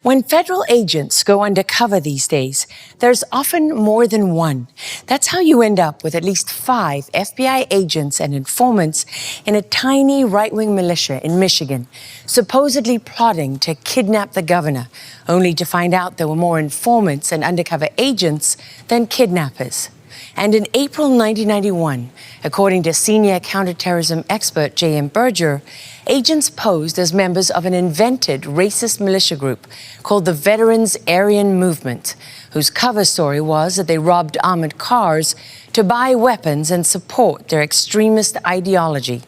When federal agents go undercover these days, there's often more than one. That's how you end up with at least 5 FBI agents and informants in a tiny right-wing militia in Michigan, supposedly plotting to kidnap the governor, only to find out there were more informants and undercover agents than kidnappers. And in April 1991, according to senior counterterrorism expert J.M. Berger, agents posed as members of an invented racist militia group called the Veterans Aryan Movement, whose cover story was that they robbed armored cars to buy weapons and support their extremist ideology.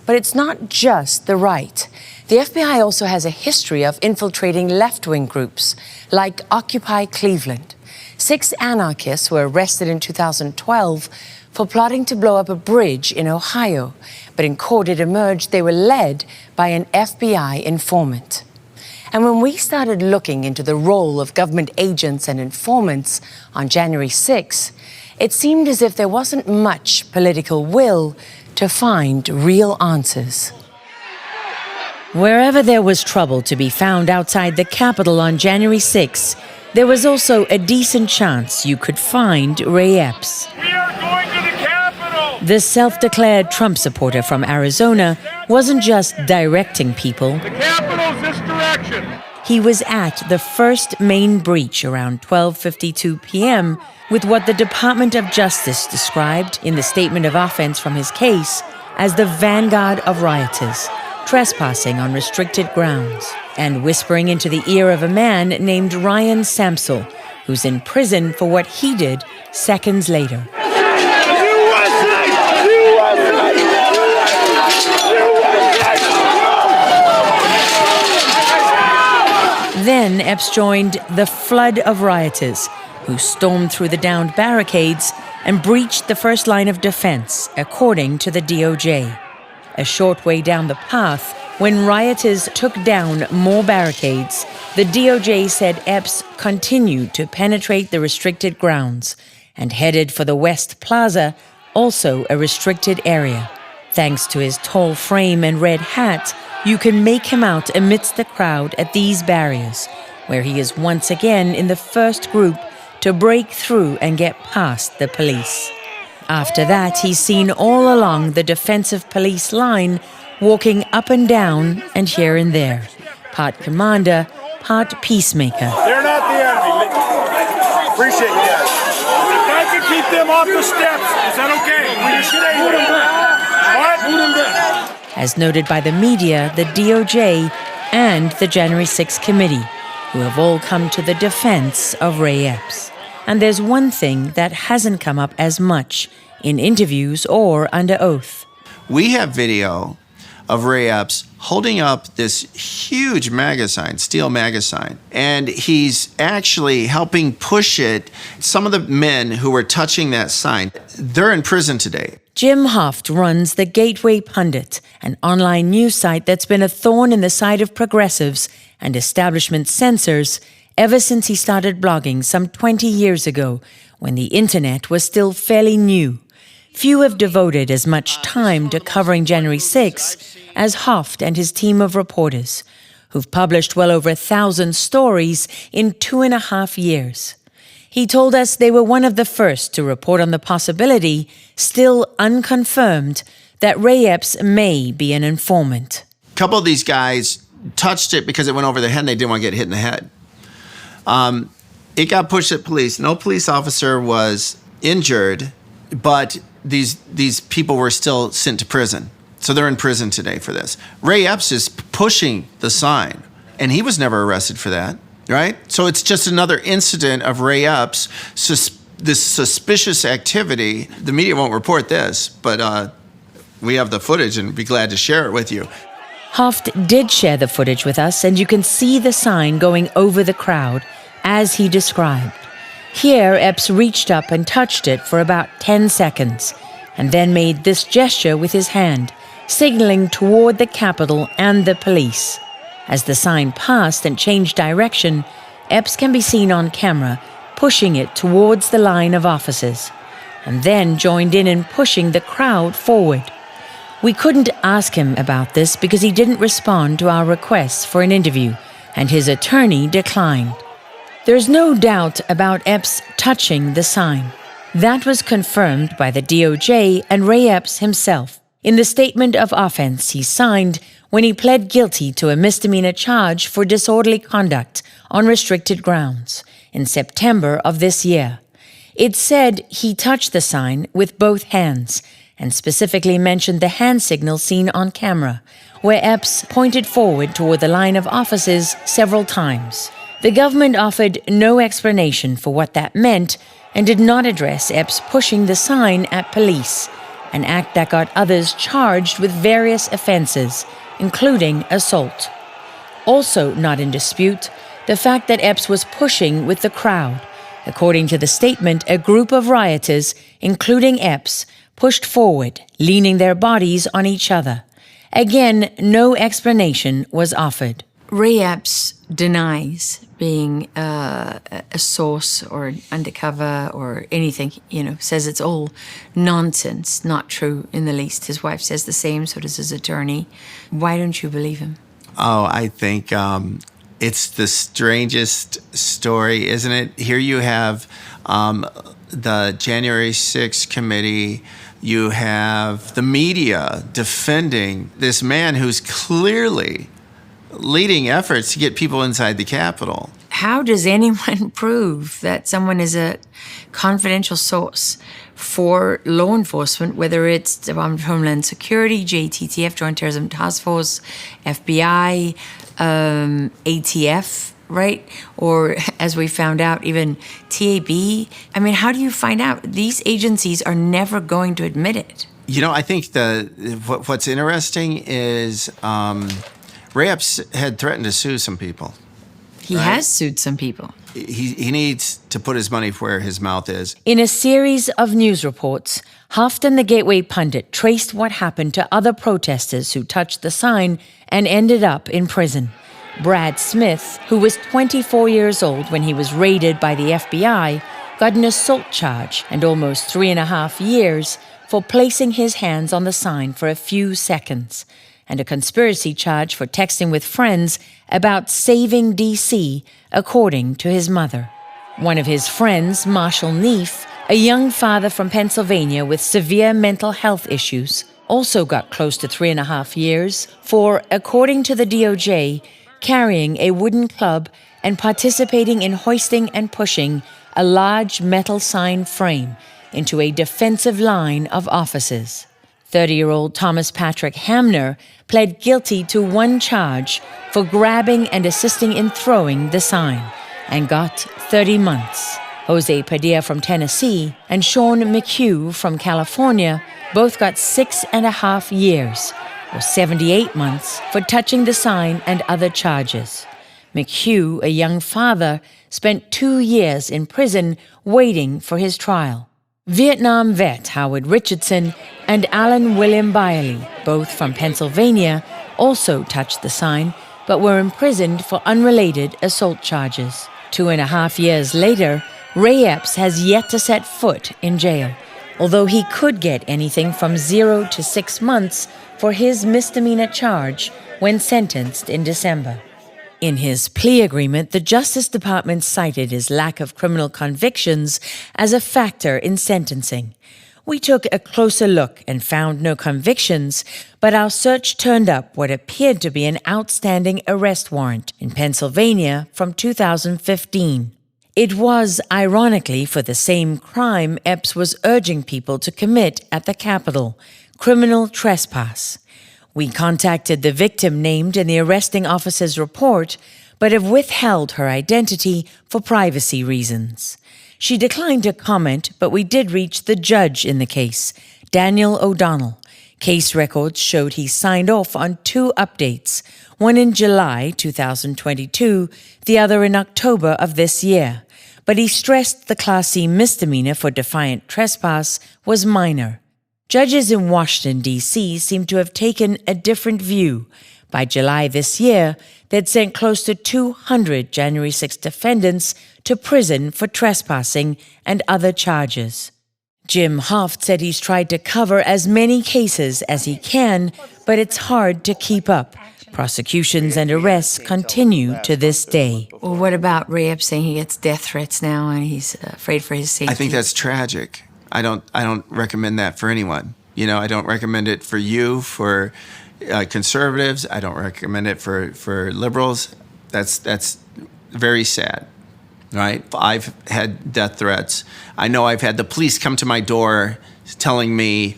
But it's not just the right. The FBI also has a history of infiltrating left-wing groups, like Occupy Cleveland. 6 anarchists were arrested in 2012 for plotting to blow up a bridge in Ohio, but in court it emerged they were led by an FBI informant. And when we started looking into the role of government agents and informants on January 6, it seemed as if there wasn't much political will to find real answers. Wherever there was trouble to be found outside the Capitol on January 6, there was also a decent chance you could find Ray Epps. We are going to the Capitol! The self-declared Trump supporter from Arizona wasn't just directing people. The Capitol's this direction. He was at the first main breach around 12:52 p.m. with what the Department of Justice described in the statement of offense from his case as the vanguard of rioters, trespassing on restricted grounds, and whispering into the ear of a man named Ryan Samsel, who's in prison for what he did seconds later. Then Epps joined the flood of rioters who stormed through the downed barricades and breached the first line of defense, according to the DOJ. A short way down the path, when rioters took down more barricades, the DOJ said Epps continued to penetrate the restricted grounds and headed for the West Plaza, also a restricted area. Thanks to his tall frame and red hat, you can make him out amidst the crowd at these barriers, where he is once again in the first group to break through and get past the police. After that, he's seen all along the defensive police line, walking up and down and here and there, part commander, part peacemaker. They're not the enemy. Appreciate you guys. If I can keep them off the steps, is that okay? Will you stay there? What? As noted by the media, the DOJ, and the January 6 committee, who have all come to the defense of Ray Epps. And there's one thing that hasn't come up as much in interviews or under oath. We have video of Ray Epps holding up this huge MAGA sign, steel MAGA sign, and he's actually helping push it. Some of the men who were touching that sign, they're in prison today. Jim Hoft runs the Gateway Pundit, an online news site that's been a thorn in the side of progressives and establishment censors ever since he started blogging some 20 years ago, when the internet was still fairly new. Few have devoted as much time to covering January 6 as Hoft and his team of reporters, who've published well over 1,000 stories in 2.5 years. He told us they were one of the first to report on the possibility, still unconfirmed, that Ray Epps may be an informant. A couple of these guys touched it because it went over their head and they didn't want to get hit in the head. It got pushed at police. No police officer was injured, but these people were still sent to prison. So they're in prison today for this. Ray Epps is pushing the sign, and he was never arrested for that, right? So it's just another incident of Ray Epps, this suspicious activity. The media won't report this, but we have the footage and be glad to share it with you. Hoft did share the footage with us, and you can see the sign going over the crowd, as he described. Here, Epps reached up and touched it for about 10 seconds, and then made this gesture with his hand, signaling toward the Capitol and the police. As the sign passed and changed direction, Epps can be seen on camera pushing it towards the line of officers, and then joined in pushing the crowd forward. We couldn't ask him about this because he didn't respond to our requests for an interview, and his attorney declined. There's no doubt about Epps touching the sign. That was confirmed by the DOJ and Ray Epps himself in the statement of offense he signed when he pled guilty to a misdemeanor charge for disorderly conduct on restricted grounds in September of this year. It said he touched the sign with both hands and specifically mentioned the hand signal seen on camera, where Epps pointed forward toward the line of offices several times. The government offered no explanation for what that meant and did not address Epps pushing the sign at police, an act that got others charged with various offenses, including assault. Also not in dispute, the fact that Epps was pushing with the crowd. According to the statement, a group of rioters, including Epps, pushed forward, leaning their bodies on each other. Again, no explanation was offered. Ray Epps denies being a source or undercover or anything, says it's all nonsense, not true in the least. His wife says the same, so does his attorney. Why don't you believe him? Oh, I think it's the strangest story, isn't it? Here you have the January 6th committee. You have the media defending this man who's clearly leading efforts to get people inside the Capitol. How does anyone prove that someone is a confidential source for law enforcement, whether it's Department of Homeland Security, JTTF, Joint Terrorism Task Force, FBI, ATF, right? Or, as we found out, even TAB? I mean, how do you find out? These agencies are never going to admit it. I think what's interesting is Ray Epps had threatened to sue some people. He has sued some people. He needs to put his money where his mouth is. In a series of news reports, Houghton the Gateway pundit traced what happened to other protesters who touched the sign and ended up in prison. Brad Smith, who was 24 years old when he was raided by the FBI, got an assault charge and almost 3.5 years for placing his hands on the sign for a few seconds, and a conspiracy charge for texting with friends about saving D.C., according to his mother. One of his friends, Marshall Neef, a young father from Pennsylvania with severe mental health issues, also got close to 3.5 years for, according to the DOJ, carrying a wooden club and participating in hoisting and pushing a large metal sign frame into a defensive line of offices. 30-year-old Thomas Patrick Hamner pled guilty to one charge for grabbing and assisting in throwing the sign and got 30 months. Jose Padilla from Tennessee and Sean McHugh from California both got 6.5 years, or 78 months, for touching the sign and other charges. McHugh, a young father, spent 2 years in prison waiting for his trial. Vietnam vet Howard Richardson and Alan William Byerly, both from Pennsylvania, also touched the sign but were imprisoned for unrelated assault charges. 2.5 years later, Ray Epps has yet to set foot in jail, although he could get anything from 0 to 6 months for his misdemeanor charge when sentenced in December. In his plea agreement, the Justice Department cited his lack of criminal convictions as a factor in sentencing. We took a closer look and found no convictions, but our search turned up what appeared to be an outstanding arrest warrant in Pennsylvania from 2015. It was, ironically, for the same crime Epps was urging people to commit at the Capitol, criminal trespass. We contacted the victim named in the arresting officer's report, but have withheld her identity for privacy reasons. She declined to comment, but we did reach the judge in the case, Daniel O'Donnell. Case records showed he signed off on 2 updates, one in July 2022, the other in October of this year. But he stressed the Class C misdemeanor for defiant trespass was minor. Judges in Washington, D.C. seem to have taken a different view. By July this year, they'd sent close to 200 January 6 defendants to prison for trespassing and other charges. Jim Hoft said he's tried to cover as many cases as he can, but it's hard to keep up. Prosecutions and arrests continue to this day. Well, what about Ray Epps saying he gets death threats now and he's afraid for his safety? I think that's tragic. I don't recommend that for anyone. I don't recommend it for you, for conservatives. I don't recommend it for liberals. That's very sad, right? I've had death threats. I know I've had the police come to my door telling me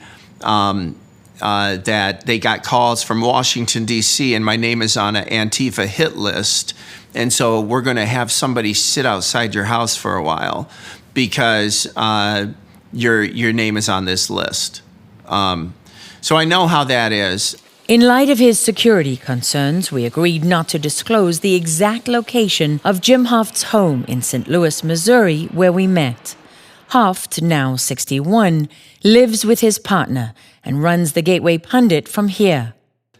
that they got calls from Washington, D.C., and my name is on an Antifa hit list. And so we're going to have somebody sit outside your house for a while because your name is on this list. So I know how that is. In light of his security concerns, we agreed not to disclose the exact location of Jim Hoft's home in St. Louis, Missouri, where we met. Hoft, now 61, lives with his partner and runs the Gateway Pundit from here.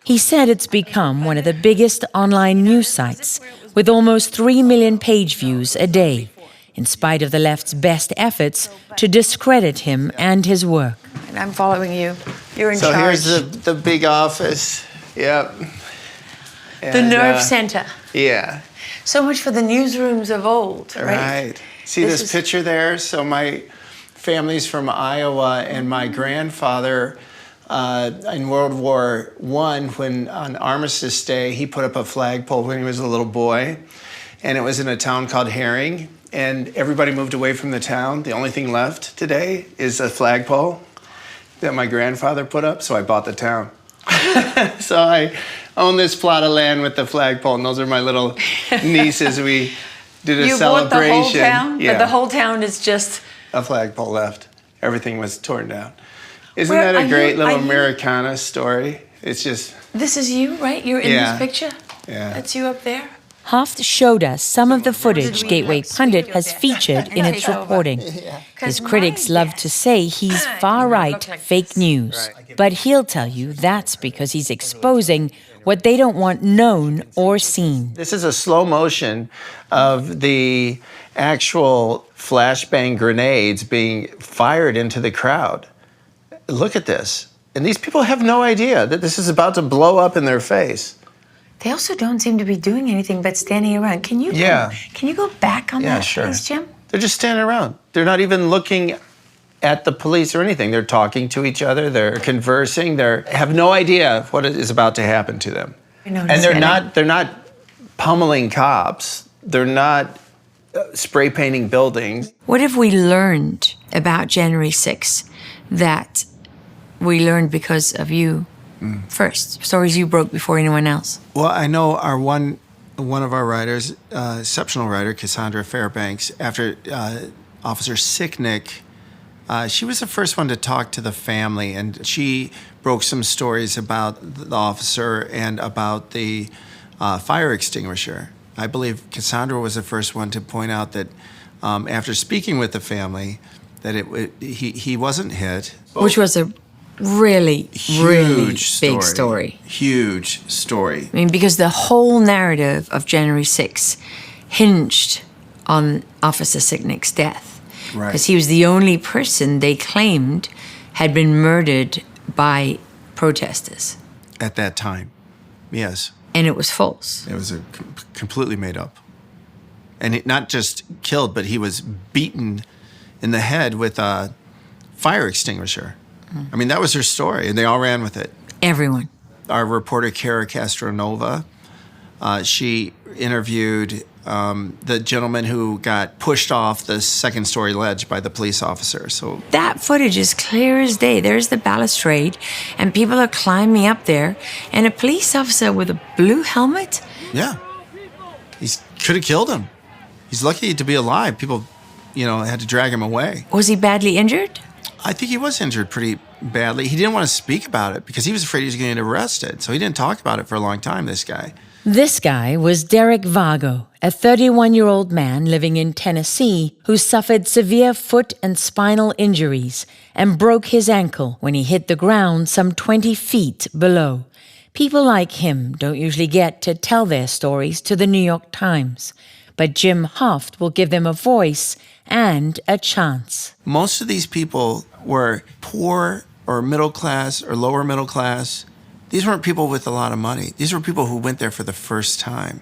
He said it's become one of the biggest online news sites, with almost 3 million page views a day, in spite of the left's best efforts to discredit him and his work. And I'm following you. You're in charge. So here's the big office. Yep. The nerve center. Yeah. So much for the newsrooms of old, right? Right. See this picture there? So my family's from Iowa, and my grandfather in World War I, when on Armistice Day, he put up a flagpole when he was a little boy, and it was in a town called Herring, and everybody moved away from the town. The only thing left today is a flagpole that my grandfather put up, so I bought the town. So I own this plot of land with the flagpole, and those are my little nieces. We did a celebration. You bought the whole town? Yeah. But the whole town is just... A flagpole left. Everything was torn down. Isn't that a great little Americana story? It's just... This is you, right? You're in this picture? Yeah. That's you up there? Hoft showed us some of the footage Gateway Pundit has featured in its reporting. His critics love to say he's far-right fake news, but he'll tell you that's because he's exposing what they don't want known or seen. This is a slow motion of the actual flashbang grenades being fired into the crowd. Look at this. And these people have no idea that this is about to blow up in their face. They also don't seem to be doing anything but standing around. Can you go back on that, please, Jim? They're just standing around. They're not even looking at the police or anything. They're talking to each other. They're conversing. They have no idea what is about to happen to them. And they're not pummeling cops. They're not spray painting buildings. What have we learned about January 6th that we learned because of you? First, stories you broke before anyone else. Well, I know one of our writers, exceptional writer, Cassandra Fairbanks, after Officer Sicknick, she was the first one to talk to the family, and she broke some stories about the officer and about the fire extinguisher. I believe Cassandra was the first one to point out that after speaking with the family, that he wasn't hit. Which was a really big story. Huge story. I mean, because the whole narrative of January 6th hinged on Officer Sicknick's death. Right. Because he was the only person they claimed had been murdered by protesters. At that time, yes. And it was false. It was completely made up. And not just killed, but he was beaten in the head with a fire extinguisher. I mean, that was her story, and they all ran with it. Everyone. Our reporter, Cara Castronova, she interviewed the gentleman who got pushed off the second-story ledge by the police officer. So that footage is clear as day. There's the balustrade, and people are climbing up there, and a police officer with a blue helmet? Yeah. He could have killed him. He's lucky to be alive. People, had to drag him away. Was he badly injured? I think he was injured pretty badly. He didn't want to speak about it because he was afraid he was going to get arrested. So he didn't talk about it for a long time, this guy. This guy was Derek Vago, a 31-year-old man living in Tennessee who suffered severe foot and spinal injuries and broke his ankle when he hit the ground some 20 feet below. People like him don't usually get to tell their stories to the New York Times, but Jim Hoft will give them a voice and a chance. Most of these people were poor or middle class or lower middle class These weren't people with a lot of money. These were people who went there for the first time.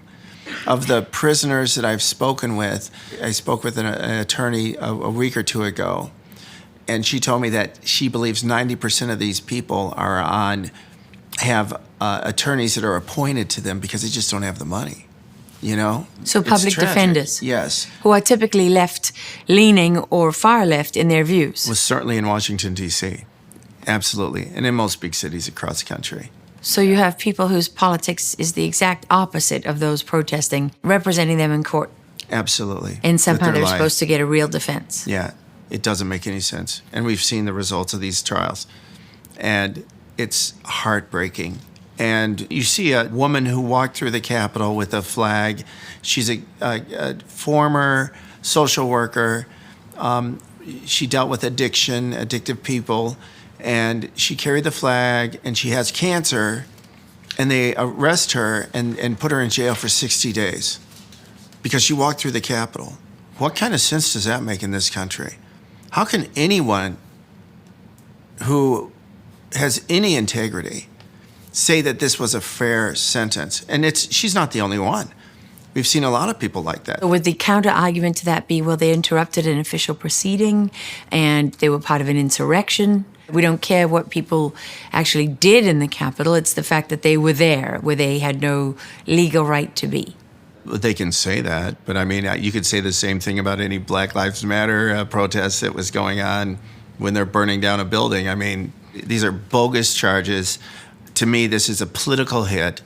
Of the prisoners that I've spoken with, I spoke with an attorney a week or two ago, and she told me that she believes 90% of these people have attorneys that are appointed to them because they just don't have the money. You know? So It's public tragic. defenders. Yes. Who are typically left-leaning or far-left in their views. Was certainly in Washington, D.C. Absolutely. And in most big cities across the country. So you have people whose politics is the exact opposite of those protesting, representing them in court. Absolutely. And somehow With their they're life. supposed to get a real defense. Yeah. It doesn't make any sense. And we've seen the results of these trials. And it's heartbreaking. And you see a woman who walked through the Capitol with a flag. She's a former social worker. She dealt with addictive people. And she carried the flag, and she has cancer. And they arrest her and put her in jail for 60 days because she walked through the Capitol. What kind of sense does that make in this country? How can anyone who has any integrity say that this was a fair sentence? And she's not the only one. We've seen a lot of people like that. Would the counter-argument to that be, well, they interrupted an official proceeding and they were part of an insurrection? We don't care what people actually did in the Capitol. It's the fact that they were there where they had no legal right to be. They can say that, but I mean, you could say the same thing about any Black Lives Matter protest that was going on when they're burning down a building. I mean, these are bogus charges. To me, this is a political hit.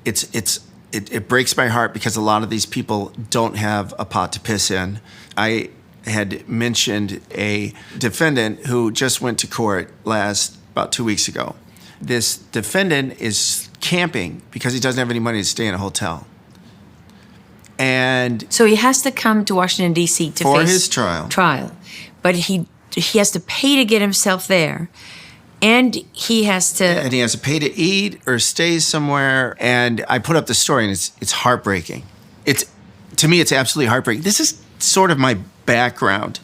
It breaks my heart because a lot of these people don't have a pot to piss in. I had mentioned a defendant who just went to court about 2 weeks ago. This defendant is camping because he doesn't have any money to stay in a hotel. And so he has to come to Washington, D.C. to for face his trial. But he has to pay to get himself there. And he has to pay to eat or stay somewhere. And I put up the story, and it's heartbreaking. To me, it's absolutely heartbreaking. This is sort of my background.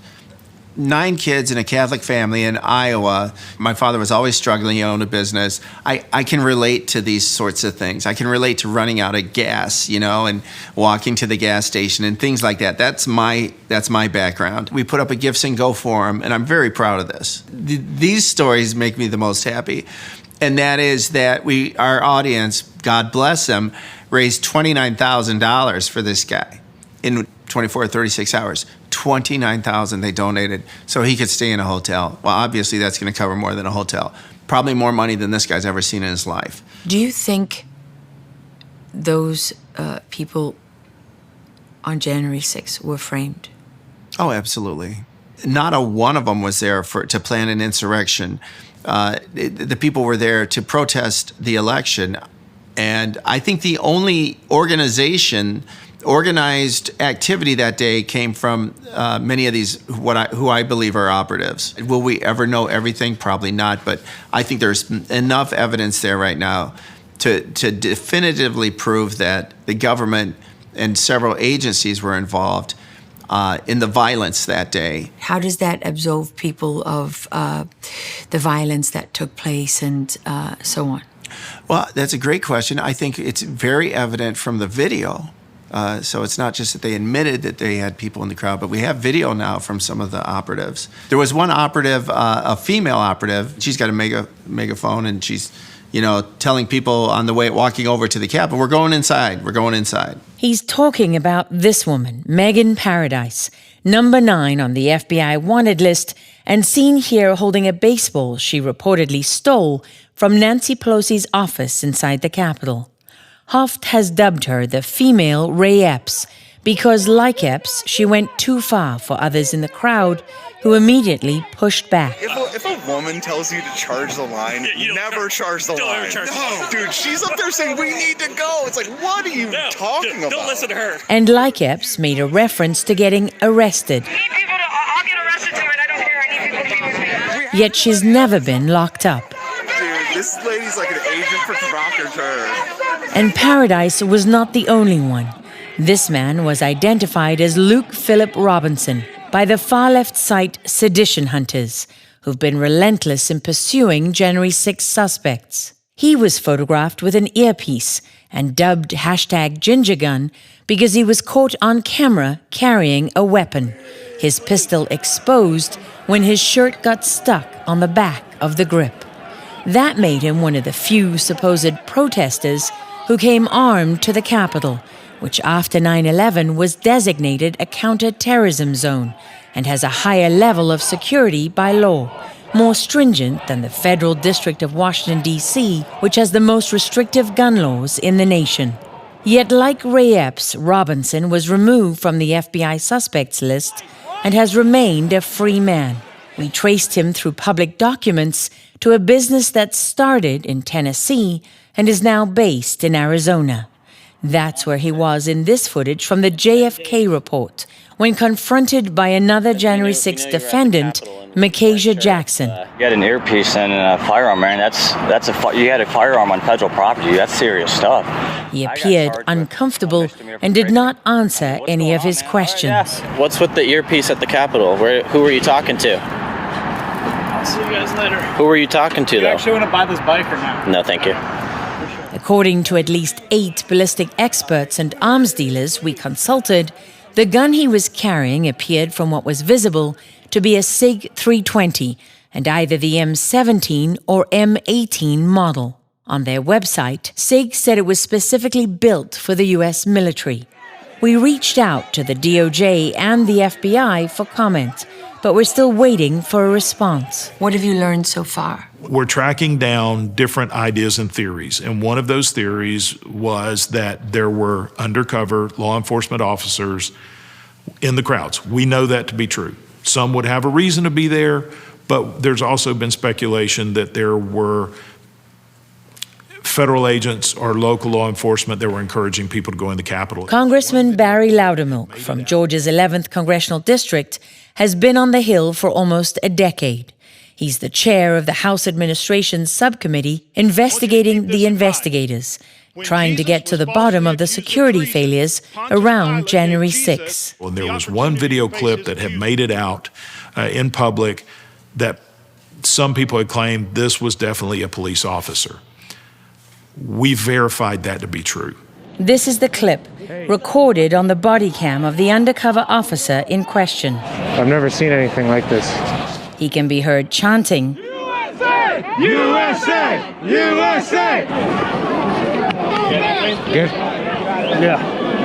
9 kids in a Catholic family in Iowa. My father was always struggling. He owned a business. I can relate to these sorts of things. I can relate to running out of gas, and walking to the gas station and things like that. That's my background. We put up a Gifts and Go forum, and I'm very proud of this. These stories make me the most happy. And that is that our audience, God bless them, raised $29,000 for this guy in 24 or 36 hours. $29,000 they donated so he could stay in a hotel. Well, obviously that's going to cover more than a hotel. Probably more money than this guy's ever seen in his life. Do you think those people on January 6th were framed? Oh, absolutely. Not a one of them was there to plan an insurrection. The people were there to protest the election. And I think the only organized activity that day came from many of these who I believe are operatives. Will we ever know everything? Probably not, but I think there's enough evidence there right now to definitively prove that the government and several agencies were involved in the violence that day. How does that absolve people of the violence that took place and so on? Well, that's a great question. I think it's very evident from the video. So it's not just that they admitted that they had people in the crowd, but we have video now from some of the operatives. There was one operative, a female operative. She's got a megaphone, and she's, telling people on the way, walking over to the Capitol, we're going inside. We're going inside. He's talking about this woman, Megan Paradise, number 9 on the FBI wanted list, and seen here holding a baseball she reportedly stole from Nancy Pelosi's office inside the Capitol. Hoft has dubbed her the female Ray Epps because, like Epps, she went too far for others in the crowd who immediately pushed back. If a woman tells you to charge the line, never charge the line. No, dude, she's up there saying, we need to go. It's like, what are you talking about? Don't listen to her. And like Epps, made a reference to getting arrested. I'll get arrested too, and I don't care. I need people to be with me. Yet she's never been locked up. Dude, this lady's like an agent for provocateur. And Paradise was not the only one. This man was identified as Luke Philip Robinson by the far-left site Sedition Hunters, who've been relentless in pursuing January 6 suspects. He was photographed with an earpiece and dubbed #GingerGun because he was caught on camera carrying a weapon, his pistol exposed when his shirt got stuck on the back of the grip. That made him one of the few supposed protesters who came armed to the Capitol, which after 9/11 was designated a counter-terrorism zone and has a higher level of security by law, more stringent than the Federal District of Washington, D.C., which has the most restrictive gun laws in the nation. Yet like Ray Epps, Robinson was removed from the FBI suspects list and has remained a free man. We traced him through public documents to a business that started in Tennessee and is now based in Arizona. That's where he was in this footage from the JFK report, when confronted by another January 6th defendant, Micaiah Jackson. You had an earpiece and a firearm, man. You had a firearm on federal property. That's serious stuff. He appeared uncomfortable and did not answer any of his questions. What's with the earpiece at the Capitol? Who were you talking to? I'll see you guys later. Who were you talking to, though? You actually want to buy this bike or not? No, thank you. According to at least 8 ballistic experts and arms dealers we consulted, the gun he was carrying appeared from what was visible to be a SIG 320 and either the M17 or M18 model. On their website, SIG said it was specifically built for the U.S. military. We reached out to the DOJ and the FBI for comment, but we're still waiting for a response. What have you learned so far? We're tracking down different ideas and theories, and one of those theories was that there were undercover law enforcement officers in the crowds. We know that to be true. Some would have a reason to be there, but there's also been speculation that there were federal agents or local law enforcement that were encouraging people to go in the Capitol. Congressman Barry Loudermilk from Georgia's 11th Congressional District has been on the Hill for almost a decade. He's the chair of the House Administration's subcommittee investigating the investigators, trying to get to the bottom of the security failures around January 6. Well, there was one video clip that had made it out in public that some people had claimed this was definitely a police officer. We verified that to be true. This is the clip recorded on the body cam of the undercover officer in question. I've never seen anything like this. He can be heard chanting, USA! USA! USA! Good? Yeah.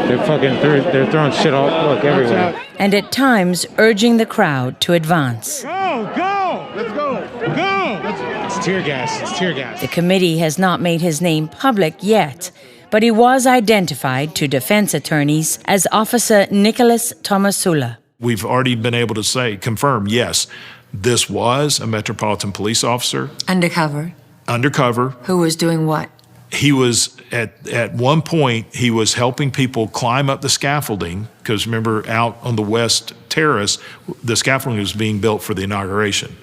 They're throwing shit all everywhere. and at times urging the crowd to advance. Go! Go! Let's go! Go! It's tear gas. It's tear gas. The committee has not made his name public yet, but he was identified to defense attorneys as Officer Nicholas Tomasula. We've already been able to confirm, yes, this was a Metropolitan Police officer. Undercover. Undercover. Who was doing what? He was, at one point, he was helping people climb up the scaffolding, because remember, out on the West Terrace, the scaffolding was being built for the inauguration.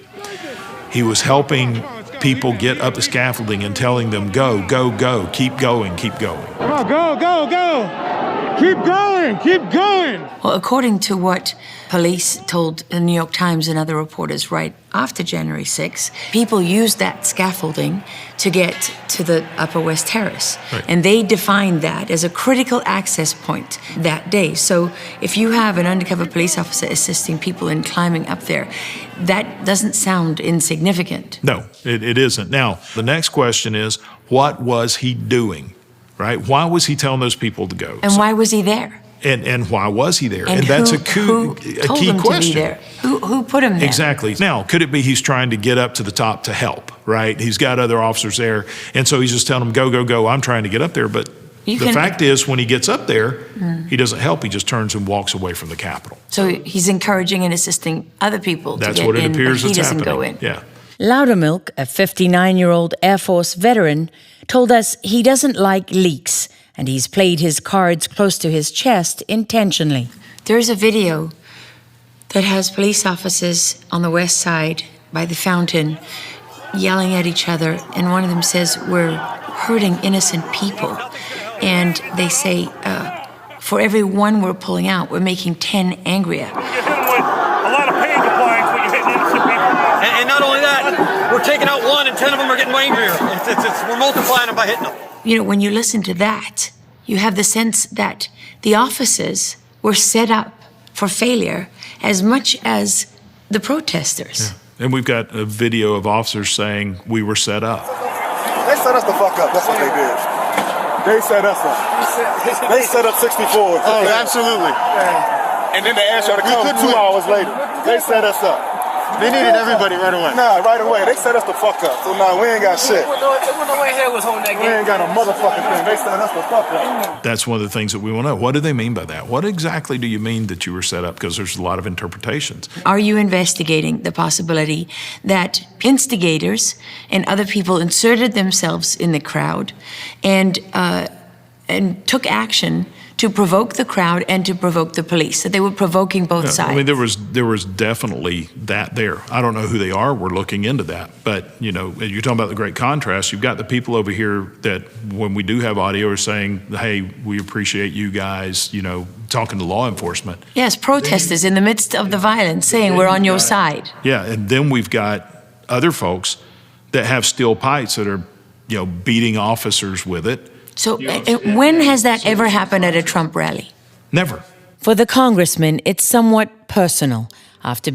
He was helping people get up the scaffolding and telling them, go, go, go, keep going, keep going. Come on, go, go, go! Keep going, keep going! Well, according to what police told the New York Times and other reporters right after January 6, people used that scaffolding to get to the Upper West Terrace. Right. And they defined that as a critical access point that day. So if you have an undercover police officer assisting people in climbing up there, that doesn't sound insignificant. No, it isn't. Now, the next question is, what was he doing, right? Why was he telling those people to go? And why was he there? And why was he there? And that's who a told key him question. To be there? Who put him there? Exactly. Now, could it be he's trying to get up to the top to help, right? He's got other officers there, and so he's just telling them, go, go, go, I'm trying to get up there. But the fact is, when he gets up there, he doesn't help. He just turns and walks away from the Capitol. So he's encouraging and assisting other people to get in, That's what it appears but he that's doesn't happening. go in. Yeah. Loudermilk, a 59-year-old Air Force veteran, told us he doesn't like leaks, and he's played his cards close to his chest intentionally. There's a video that has police officers on the west side by the fountain yelling at each other, and one of them says, "We're hurting innocent people." And they say, for every one we're pulling out, we're making 10 angrier. You're hitting with a lot of pain compliance when you're hitting innocent people. And not only that, we're we're taking out one and 10 of them are getting angrier. We're multiplying them by hitting them. You know, when you listen to that, you have the sense that the officers were set up for failure as much as the protesters. Yeah. And we've got a video of officers saying we were set up. They set us the fuck up. That's what they did. They set us up. They set up 64. Oh, absolutely. And then they asked y'all to come 2 hours later. They set us up. They needed everybody right away. Nah, right away. They set us the fuck up. So now we ain't got shit. We ain't got a motherfucking thing. They set us the fuck up. That's one of the things that we want to know. What do they mean by that? What exactly do you mean that you were set up? Because there's a lot of interpretations. Are you investigating the possibility that instigators and other people inserted themselves in the crowd and took action to provoke the crowd and to provoke the police, that they were provoking both sides? I mean, there was definitely that there. I don't know who they are. We're looking into that. But, you know, you're talking about the great contrast. You've got the people over here that when we do have audio are saying, hey, we appreciate you guys, you know, talking to law enforcement. Yes, protesters in the midst of the violence saying we're on your side. Yeah, and then we've got other folks that have steel pipes that are, you know, beating officers with it. So when has that ever happened at a Trump rally? Never. For the congressman, it's somewhat personal. After being